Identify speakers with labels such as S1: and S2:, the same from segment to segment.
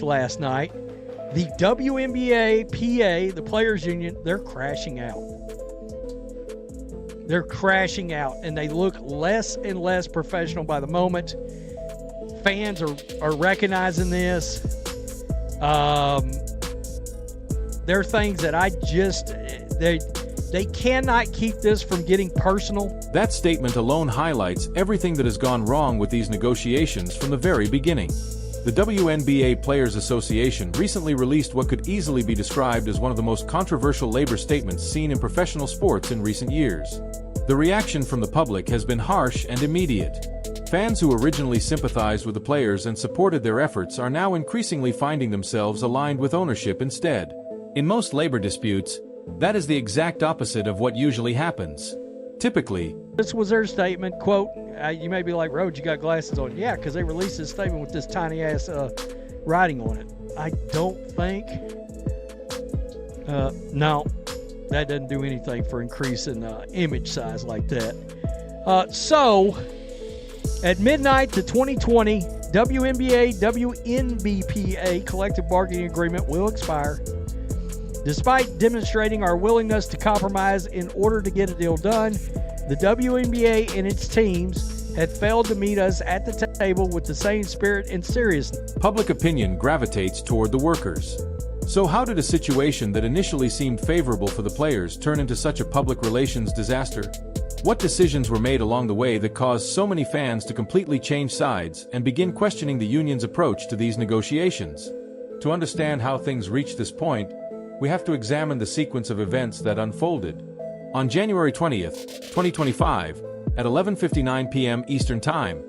S1: last night. The WNBA, PA, the Players Union, they're crashing out. They're crashing out, and they look less and less professional by the moment. Fans are recognizing this. There are things that they cannot keep this from getting personal.
S2: That statement alone highlights everything that has gone wrong with these negotiations from the very beginning. The WNBA Players Association recently released what could easily be described as one of the most controversial labor statements seen in professional sports in recent years. The reaction from the public has been harsh and immediate. Fans who originally sympathized with the players and supported their efforts are now increasingly finding themselves aligned with ownership instead. In most labor disputes, that is the exact opposite of what usually happens. Typically,
S1: this was their statement, quote, you may be like, Rhodes, you got glasses on. Yeah, because they released this statement with this tiny-ass writing on it. I don't think, no, that doesn't do anything for increasing image size like that. So, at midnight, the 2020 WNBA, WNBPA collective bargaining agreement will expire. Despite demonstrating our willingness to compromise in order to get a deal done, the WNBA and its teams have failed to meet us at the table with the same spirit and seriousness.
S2: Public opinion gravitates toward the workers. So how did a situation that initially seemed favorable for the players turn into such a public relations disaster? What decisions were made along the way that caused so many fans to completely change sides and begin questioning the union's approach to these negotiations? To understand how things reached this point, we have to examine the sequence of events that unfolded. On January 20th, 2025, at 11:59 p.m. Eastern Time,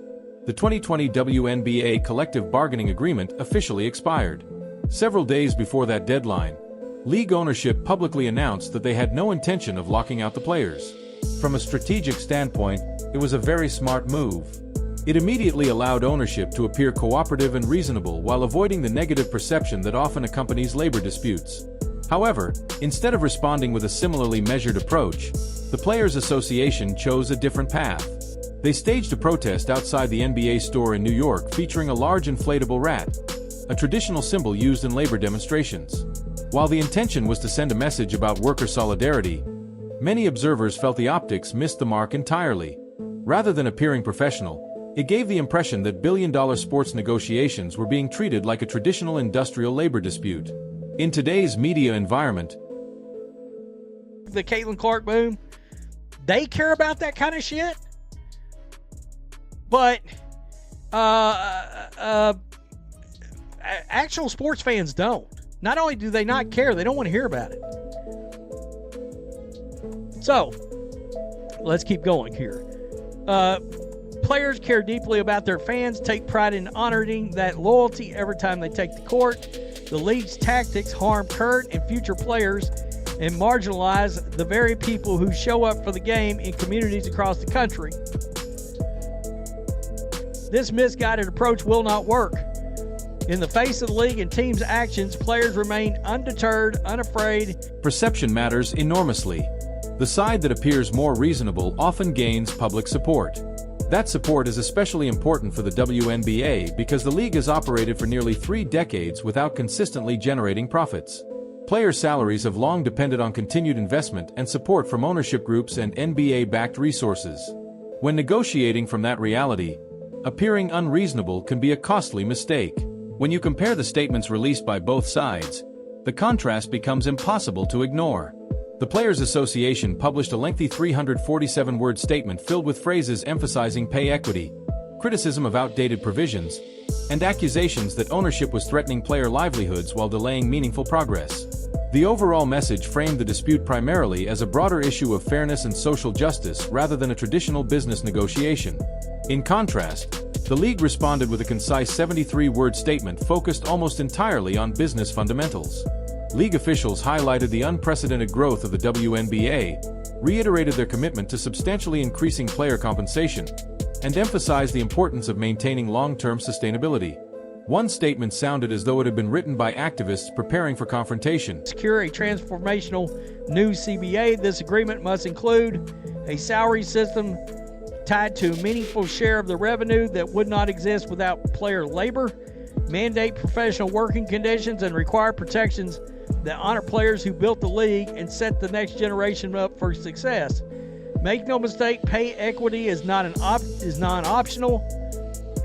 S2: the 2020 WNBA collective bargaining agreement officially expired. Several days before that deadline, league ownership publicly announced that they had no intention of locking out the players. From a strategic standpoint, it was a very smart move. It immediately allowed ownership to appear cooperative and reasonable while avoiding the negative perception that often accompanies labor disputes. However, instead of responding with a similarly measured approach, the Players Association chose a different path. They staged a protest outside the NBA store in New York featuring a large inflatable rat, a traditional symbol used in labor demonstrations. While the intention was to send a message about worker solidarity, many observers felt the optics missed the mark entirely. Rather than appearing professional, it gave the impression that billion-dollar sports negotiations were being treated like a traditional industrial labor dispute. In today's media environment,
S1: the Caitlin Clark boom, they care about that kind of shit. But actual sports fans don't. Not only do they not care, they don't want to hear about it. So, let's keep going here. Players care deeply about their fans, take pride in honoring that loyalty every time they take the court. The league's tactics harm current and future players and marginalize the very people who show up for the game in communities across the country. This misguided approach will not work. In the face of the league and team's actions, players remain undeterred, unafraid.
S2: Perception matters enormously. The side that appears more reasonable often gains public support. That support is especially important for the WNBA because the league has operated for nearly 3 decades without consistently generating profits. Player salaries have long depended on continued investment and support from ownership groups and NBA-backed resources. When negotiating from that reality, appearing unreasonable can be a costly mistake. When you compare the statements released by both sides, the contrast becomes impossible to ignore. The Players Association published a lengthy 347-word statement filled with phrases emphasizing pay equity, criticism of outdated provisions, and accusations that ownership was threatening player livelihoods while delaying meaningful progress. The overall message framed the dispute primarily as a broader issue of fairness and social justice rather than a traditional business negotiation. In contrast, the league responded with a concise 73-word statement focused almost entirely on business fundamentals. League officials highlighted the unprecedented growth of the WNBA, reiterated their commitment to substantially increasing player compensation, and emphasized the importance of maintaining long-term sustainability. One statement sounded as though it had been written by activists preparing for confrontation.
S1: Secure a transformational new CBA. This agreement must include a salary system tied to a meaningful share of the revenue that would not exist without player labor, mandate professional working conditions, and require protections that honor players who built the league and set the next generation up for success. Make no mistake, pay equity is non-optional,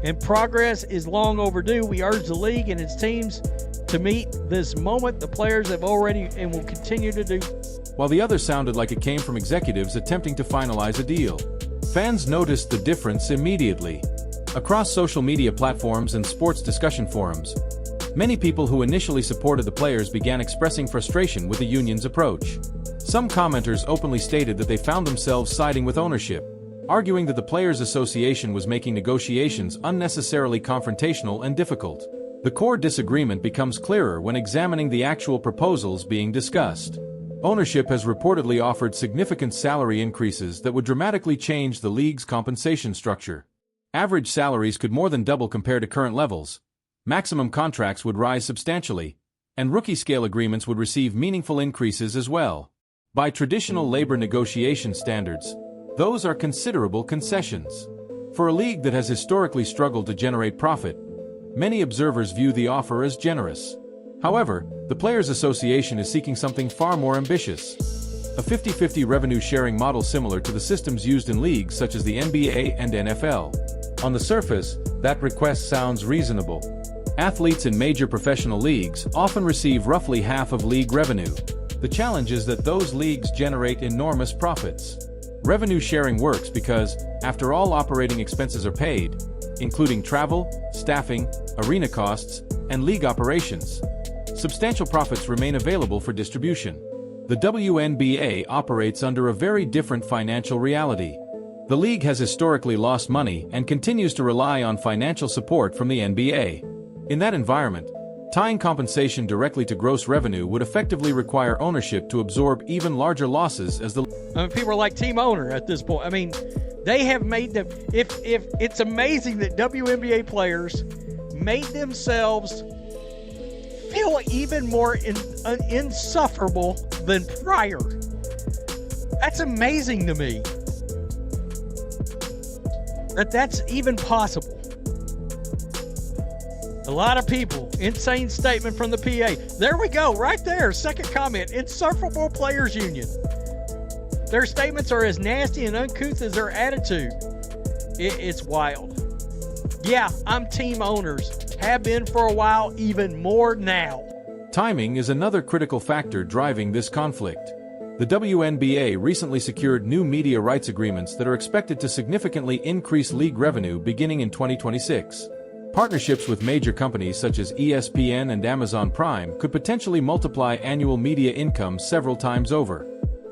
S1: and progress is long overdue. We urge the league and its teams to meet this moment. The players have already and will continue to do.
S2: While the other sounded like it came from executives attempting to finalize a deal, fans noticed the difference immediately. Across social media platforms and sports discussion forums, many people who initially supported the players began expressing frustration with the union's approach. Some commenters openly stated that they found themselves siding with ownership, arguing that the Players Association was making negotiations unnecessarily confrontational and difficult. The core disagreement becomes clearer when examining the actual proposals being discussed. Ownership has reportedly offered significant salary increases that would dramatically change the league's compensation structure. Average salaries could more than double compared to current levels, maximum contracts would rise substantially, and rookie-scale agreements would receive meaningful increases as well. By traditional labor negotiation standards, those are considerable concessions. For a league that has historically struggled to generate profit, many observers view the offer as generous. However, the Players Association is seeking something far more ambitious. A 50-50 revenue-sharing model similar to the systems used in leagues such as the NBA and NFL. On the surface, that request sounds reasonable. Athletes in major professional leagues often receive roughly half of league revenue. The challenge is that those leagues generate enormous profits. Revenue sharing works because, after all operating expenses are paid, including travel, staffing, arena costs, and league operations, substantial profits remain available for distribution. The WNBA operates under a very different financial reality. The league has historically lost money and continues to rely on financial support from the NBA. In that environment, tying compensation directly to gross revenue would effectively require ownership to absorb even larger losses as the...
S1: people are like team owner at this point. I mean, they have made them... If it's amazing that WNBA players made themselves feel even more insufferable than prior. That's amazing to me. That's even possible. A lot of people. Insane statement from the PA. There we go, right there. Second comment. Insufferable Players Union. Their statements are as nasty and uncouth as their attitude. It's wild. Yeah, I'm team owners. Have been for a while, even more now.
S2: Timing is another critical factor driving this conflict. The WNBA recently secured new media rights agreements that are expected to significantly increase league revenue beginning in 2026. Partnerships with major companies such as ESPN and Amazon Prime could potentially multiply annual media income several times over.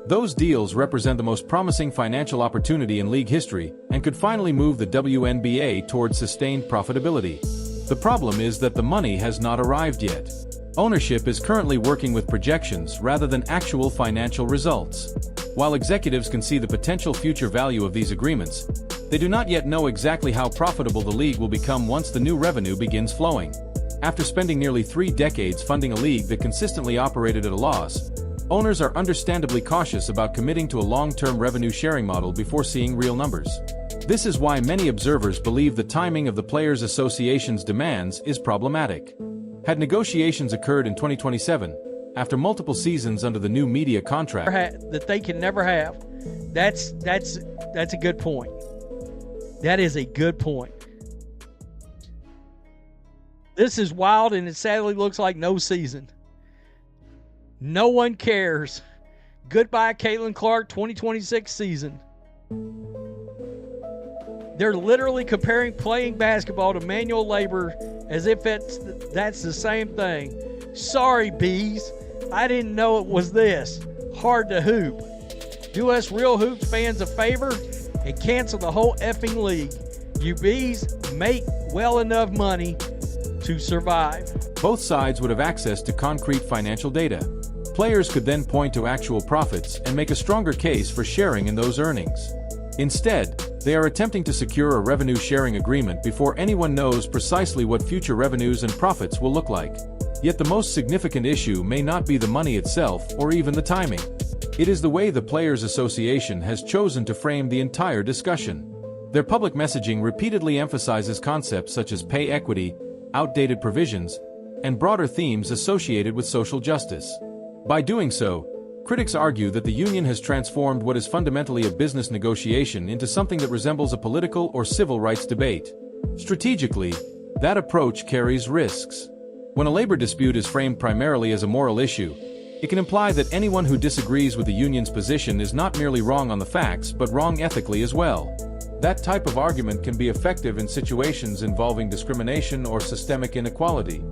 S2: Those deals represent the most promising financial opportunity in league history and could finally move the WNBA towards sustained profitability. The problem is that the money has not arrived yet. Ownership is currently working with projections rather than actual financial results. While executives can see the potential future value of these agreements, they do not yet know exactly how profitable the league will become once the new revenue begins flowing. After spending nearly 3 decades funding a league that consistently operated at a loss, owners are understandably cautious about committing to a long-term revenue-sharing model before seeing real numbers. This is why many observers believe the timing of the Players Association's demands is problematic. Had negotiations occurred in 2027, after multiple seasons under the new media contract
S1: that they can never have, that's a good point. That is a good point. This is wild, and it sadly looks like no season. No one cares. Goodbye, Caitlin Clark, 2026 season. They're literally comparing playing basketball to manual labor as if that's the same thing. Sorry, bees. I didn't know it was this. Hard to hoop. Do us real hoops fans a favor and cancel the whole effing league. You bees make well enough money to survive.
S2: Both sides would have access to concrete financial data. Players could then point to actual profits and make a stronger case for sharing in those earnings. Instead, they are attempting to secure a revenue-sharing agreement before anyone knows precisely what future revenues and profits will look like. Yet the most significant issue may not be the money itself or even the timing. It is the way the Players Association has chosen to frame the entire discussion. Their public messaging repeatedly emphasizes concepts such as pay equity, outdated provisions, and broader themes associated with social justice. By doing so, critics argue that the union has transformed what is fundamentally a business negotiation into something that resembles a political or civil rights debate. Strategically, that approach carries risks. When a labor dispute is framed primarily as a moral issue, it can imply that anyone who disagrees with the union's position is not merely wrong on the facts but wrong ethically as well. That type of argument can be effective in situations involving discrimination or systemic inequality.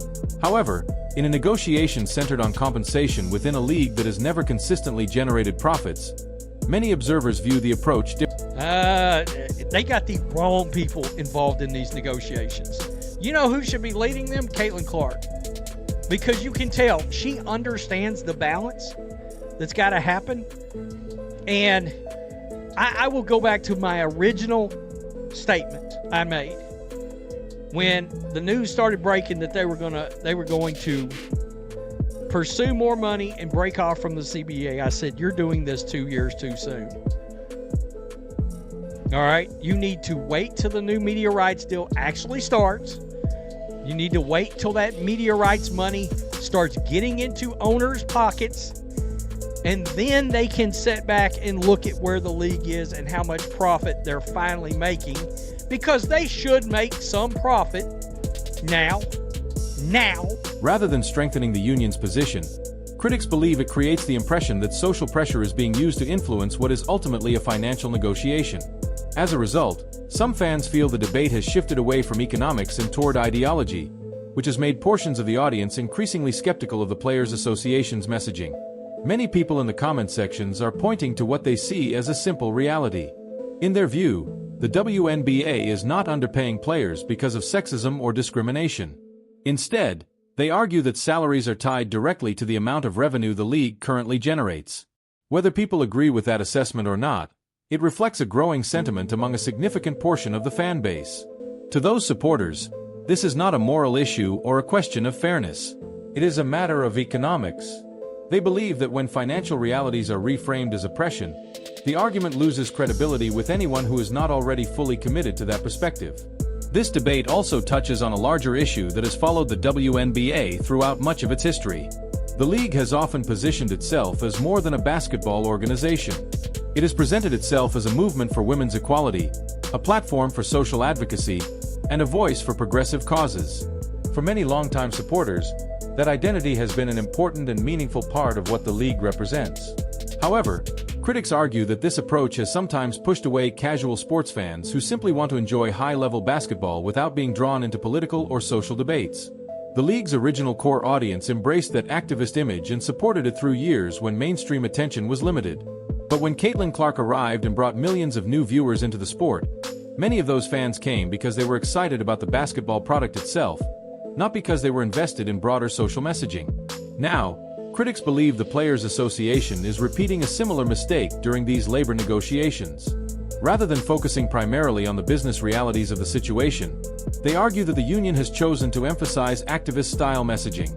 S2: However, in a negotiation centered on compensation within a league that has never consistently generated profits, many observers view the approach differently.
S1: They got the wrong people involved in these negotiations. You know who should be leading them? Caitlin Clark. Because you can tell she understands the balance that's got to happen. And I will go back to my original statement I made when the news started breaking that they were going to pursue more money and break off from the CBA. I said, you're doing this 2 years too soon. All right, you need to wait till the new media rights deal actually starts. You need to wait till that media rights money starts getting into owners' pockets, and then they can sit back and look at where the league is and how much profit they're finally making, because they should make some profit now.
S2: Rather than strengthening the union's position, critics believe it creates the impression that social pressure is being used to influence what is ultimately a financial negotiation. As a result, some fans feel the debate has shifted away from economics and toward ideology, which has made portions of the audience increasingly skeptical of the Players Association's messaging. Many people in the comment sections are pointing to what they see as a simple reality. In their view, the WNBA is not underpaying players because of sexism or discrimination. Instead, they argue that salaries are tied directly to the amount of revenue the league currently generates. Whether people agree with that assessment or not, it reflects a growing sentiment among a significant portion of the fan base. To those supporters, this is not a moral issue or a question of fairness. It is a matter of economics. They believe that when financial realities are reframed as oppression, the argument loses credibility with anyone who is not already fully committed to that perspective. This debate also touches on a larger issue that has followed the WNBA throughout much of its history. The league has often positioned itself as more than a basketball organization. It has presented itself as a movement for women's equality, a platform for social advocacy, and a voice for progressive causes. For many longtime supporters, that identity has been an important and meaningful part of what the league represents. However, critics argue that this approach has sometimes pushed away casual sports fans who simply want to enjoy high-level basketball without being drawn into political or social debates. The league's original core audience embraced that activist image and supported it through years when mainstream attention was limited. But when Caitlin Clark arrived and brought millions of new viewers into the sport, many of those fans came because they were excited about the basketball product itself, not because they were invested in broader social messaging. Now, critics believe the Players Association is repeating a similar mistake during these labor negotiations. Rather than focusing primarily on the business realities of the situation, they argue that the union has chosen to emphasize activist-style messaging.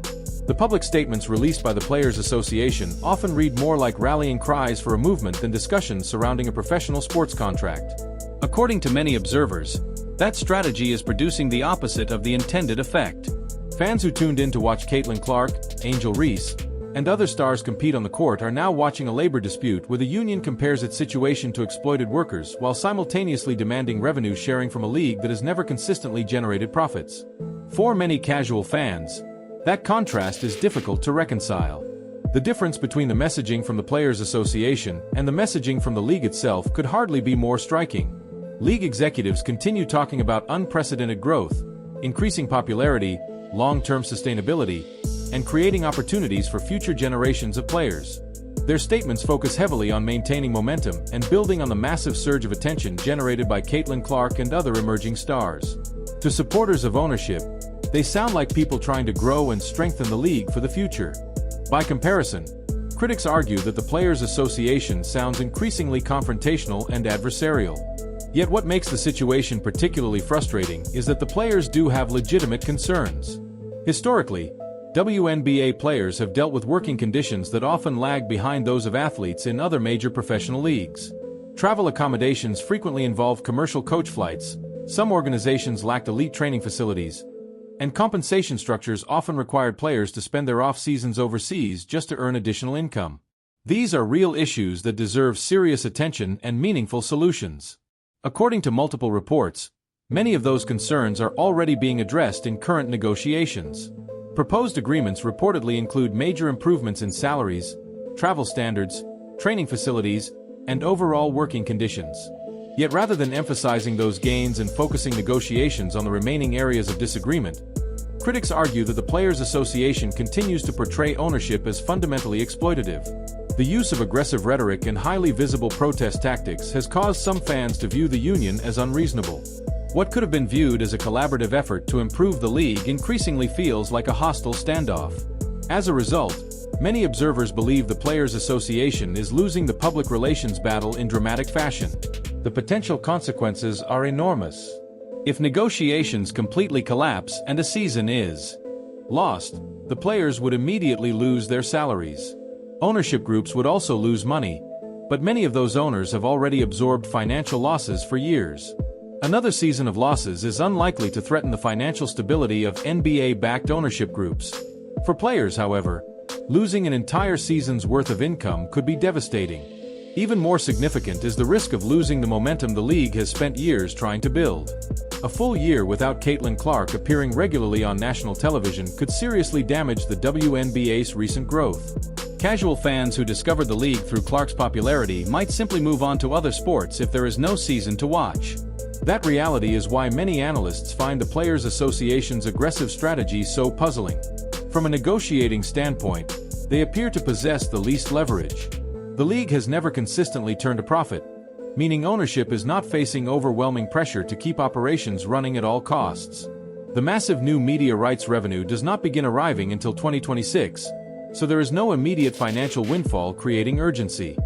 S2: The public statements released by the Players Association often read more like rallying cries for a movement than discussions surrounding a professional sports contract. According to many observers, that strategy is producing the opposite of the intended effect. Fans who tuned in to watch Caitlin Clark, Angel Reese, and other stars compete on the court are now watching a labor dispute where the union compares its situation to exploited workers while simultaneously demanding revenue sharing from a league that has never consistently generated profits. For many casual fans, that contrast is difficult to reconcile. The difference between the messaging from the Players Association and the messaging from the league itself could hardly be more striking. League executives continue talking about unprecedented growth, increasing popularity, long-term sustainability, and creating opportunities for future generations of players. Their statements focus heavily on maintaining momentum and building on the massive surge of attention generated by Caitlin Clark and other emerging stars. To supporters of ownership, they sound like people trying to grow and strengthen the league for the future. By comparison, critics argue that the Players Association sounds increasingly confrontational and adversarial. Yet what makes the situation particularly frustrating is that the players do have legitimate concerns. Historically, WNBA players have dealt with working conditions that often lag behind those of athletes in other major professional leagues. Travel accommodations frequently involve commercial coach flights, some organizations lacked elite training facilities, and compensation structures often required players to spend their off-seasons overseas just to earn additional income. These are real issues that deserve serious attention and meaningful solutions. According to multiple reports, many of those concerns are already being addressed in current negotiations. Proposed agreements reportedly include major improvements in salaries, travel standards, training facilities, and overall working conditions. Yet rather than emphasizing those gains and focusing negotiations on the remaining areas of disagreement, critics argue that the Players Association continues to portray ownership as fundamentally exploitative. The use of aggressive rhetoric and highly visible protest tactics has caused some fans to view the union as unreasonable. What could have been viewed as a collaborative effort to improve the league increasingly feels like a hostile standoff. As a result, many observers believe the Players Association is losing the public relations battle in dramatic fashion. The potential consequences are enormous. If negotiations completely collapse and a season is lost, the players would immediately lose their salaries. Ownership groups would also lose money, but many of those owners have already absorbed financial losses for years. Another season of losses is unlikely to threaten the financial stability of NBA-backed ownership groups. For players, however, losing an entire season's worth of income could be devastating. Even more significant is the risk of losing the momentum the league has spent years trying to build. A full year without Caitlin Clark appearing regularly on national television could seriously damage the WNBA's recent growth. Casual fans who discovered the league through Clark's popularity might simply move on to other sports if there is no season to watch. That reality is why many analysts find the Players Association's aggressive strategy so puzzling. From a negotiating standpoint, they appear to possess the least leverage. The league has never consistently turned a profit, meaning ownership is not facing overwhelming pressure to keep operations running at all costs. The massive new media rights revenue does not begin arriving until 2026, so there is no immediate financial windfall creating urgency.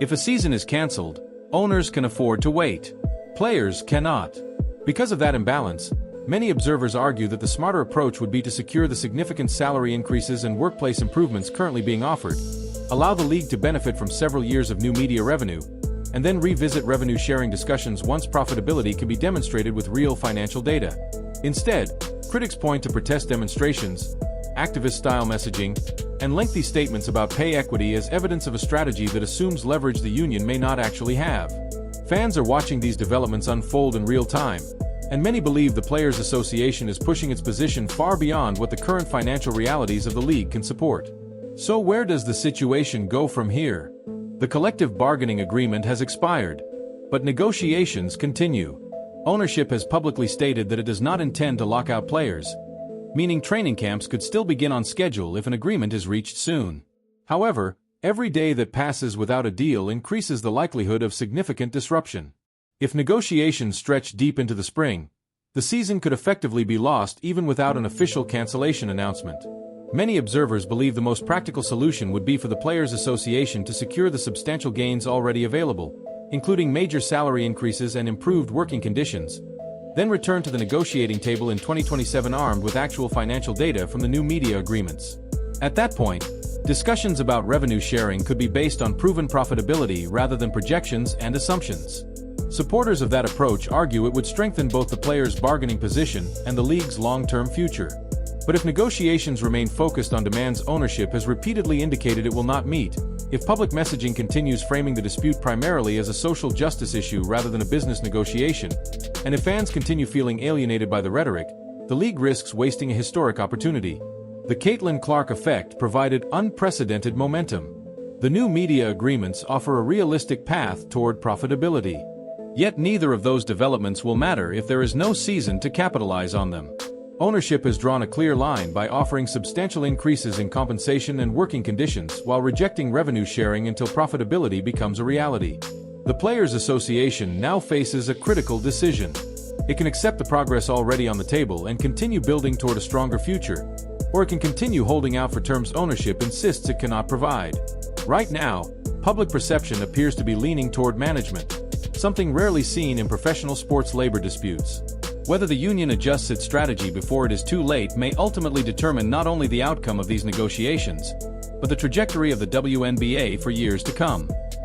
S2: If a season is canceled, owners can afford to wait. Players cannot. Because of that imbalance, many observers argue that the smarter approach would be to secure the significant salary increases and workplace improvements currently being offered, allow the league to benefit from several years of new media revenue, and then revisit revenue-sharing discussions once profitability can be demonstrated with real financial data. Instead, critics point to protest demonstrations, activist-style messaging, and lengthy statements about pay equity as evidence of a strategy that assumes leverage the union may not actually have. Fans are watching these developments unfold in real time, and many believe the Players Association is pushing its position far beyond what the current financial realities of the league can support. So where does the situation go from here? The collective bargaining agreement has expired, but negotiations continue. Ownership has publicly stated that it does not intend to lock out players, meaning training camps could still begin on schedule if an agreement is reached soon. However, every day that passes without a deal increases the likelihood of significant disruption. If negotiations stretch deep into the spring, the season could effectively be lost even without an official cancellation announcement. Many observers believe the most practical solution would be for the Players Association to secure the substantial gains already available, including major salary increases and improved working conditions, then return to the negotiating table in 2027 armed with actual financial data from the new media agreements. At that point, discussions about revenue sharing could be based on proven profitability rather than projections and assumptions. Supporters of that approach argue it would strengthen both the players' bargaining position and the league's long-term future. But if negotiations remain focused on demands ownership has repeatedly indicated it will not meet, if public messaging continues framing the dispute primarily as a social justice issue rather than a business negotiation, and if fans continue feeling alienated by the rhetoric, the league risks wasting a historic opportunity. The Caitlin Clark effect provided unprecedented momentum. The new media agreements offer a realistic path toward profitability. Yet neither of those developments will matter if there is no season to capitalize on them. Ownership has drawn a clear line by offering substantial increases in compensation and working conditions while rejecting revenue sharing until profitability becomes a reality. The Players Association now faces a critical decision. It can accept the progress already on the table and continue building toward a stronger future, or it can continue holding out for terms ownership insists it cannot provide. Right now, public perception appears to be leaning toward management, something rarely seen in professional sports labor disputes. Whether the union adjusts its strategy before it is too late may ultimately determine not only the outcome of these negotiations, but the trajectory of the WNBA for years to come.